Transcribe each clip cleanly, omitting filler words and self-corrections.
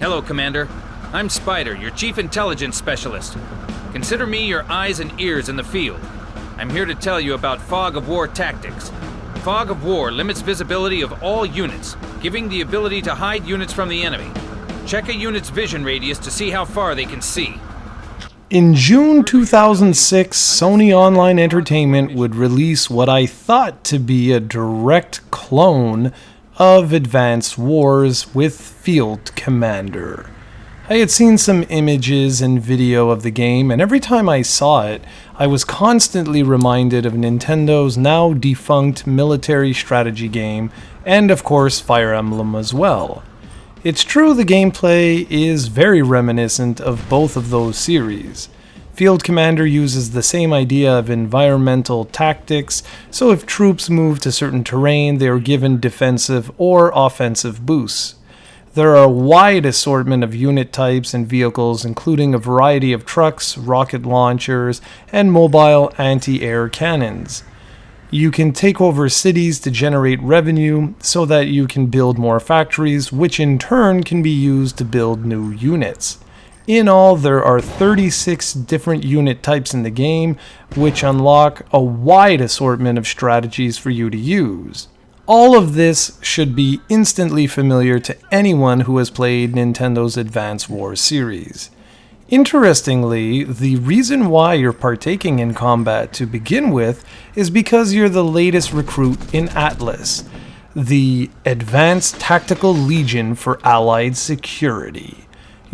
Hello, Commander. I'm Spider, your Chief Intelligence Specialist. Consider me your eyes and ears in the field. I'm here to tell you about Fog of War tactics. Fog of War limits visibility of all units, giving the ability to hide units from the enemy. Check a unit's vision radius to see how far they can see. In June 2006, Sony Online Entertainment would release what I thought to be a direct clone of Advanced Wars with Field Commander. I had seen some images and video of the game, and every time I saw it, I was constantly reminded of Nintendo's now defunct military strategy game, and of course Fire Emblem as well. It's true the gameplay is very reminiscent of both of those series. Field Commander uses the same idea of environmental tactics, so if troops move to certain terrain, they are given defensive or offensive boosts. There are a wide assortment of unit types and vehicles, including a variety of trucks, rocket launchers, and mobile anti-air cannons. You can take over cities to generate revenue so that you can build more factories, which in turn can be used to build new units. In all, there are 36 different unit types in the game, which unlock a wide assortment of strategies for you to use. All of this should be instantly familiar to anyone who has played Nintendo's Advance Wars series. Interestingly, the reason why you're partaking in combat to begin with is because you're the latest recruit in Atlas, the Advanced Tactical Legion for Allied Security.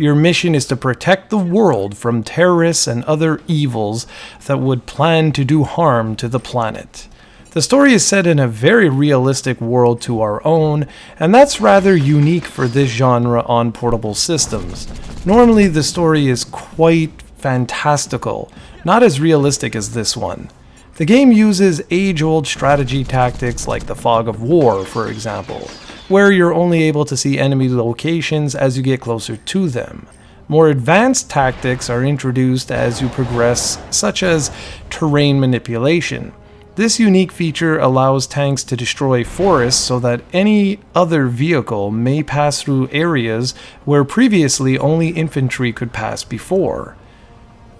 Your mission is to protect the world from terrorists and other evils that would plan to do harm to the planet. The story is set in a very realistic world to our own, and that's rather unique for this genre on portable systems. Normally the story is quite fantastical, not as realistic as this one. The game uses age-old strategy tactics like the Fog of War, for example, where you're only able to see enemy locations as you get closer to them. More advanced tactics are introduced as you progress, such as terrain manipulation. This unique feature allows tanks to destroy forests so that any other vehicle may pass through areas where previously only infantry could pass before.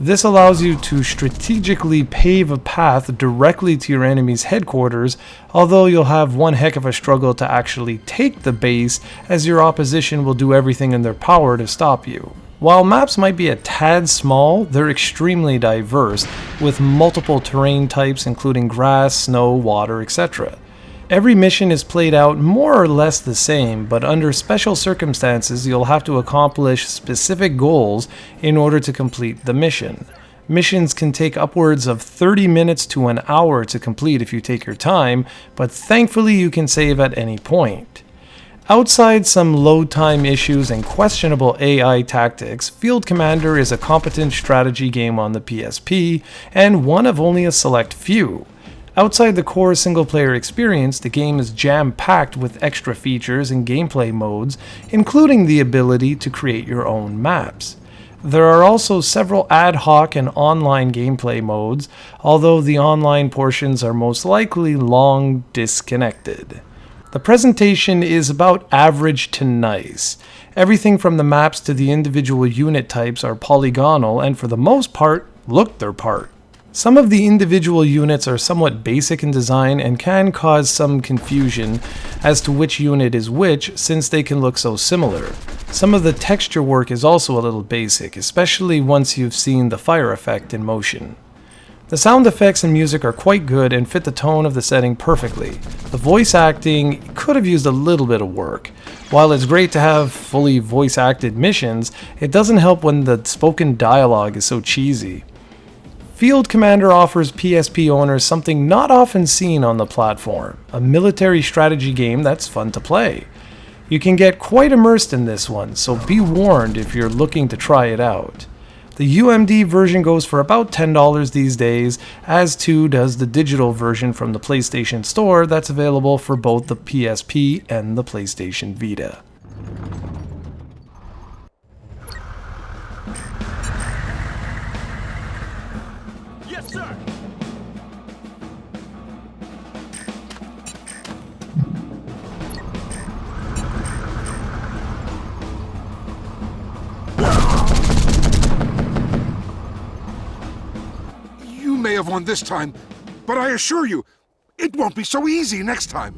This allows you to strategically pave a path directly to your enemy's headquarters, although you'll have one heck of a struggle to actually take the base, as your opposition will do everything in their power to stop you. While maps might be a tad small, they're extremely diverse, with multiple terrain types including grass, snow, water, etc. Every mission is played out more or less the same, but under special circumstances you'll have to accomplish specific goals in order to complete the mission. Missions can take upwards of 30 minutes to an hour to complete if you take your time, but thankfully you can save at any point. Outside some load time issues and questionable AI tactics, Field Commander is a competent strategy game on the PSP, and one of only a select few. Outside the core single-player experience, the game is jam-packed with extra features and gameplay modes, including the ability to create your own maps. There are also several ad hoc and online gameplay modes, although the online portions are most likely long disconnected. The presentation is about average to nice. Everything from the maps to the individual unit types are polygonal and for the most part, look their part. Some of the individual units are somewhat basic in design and can cause some confusion as to which unit is which, since they can look so similar. Some of the texture work is also a little basic, especially once you've seen the fire effect in motion. The sound effects and music are quite good and fit the tone of the setting perfectly. The voice acting could have used a little bit of work. While it's great to have fully voice-acted missions, it doesn't help when the spoken dialogue is so cheesy. Field Commander offers PSP owners something not often seen on the platform, a military strategy game that's fun to play. You can get quite immersed in this one, so be warned if you're looking to try it out. The UMD version goes for about $10 these days, as too does the digital version from the PlayStation Store that's available for both the PSP and the PlayStation Vita. Yes, sir! may have won this time, but I assure you, it won't be so easy next time.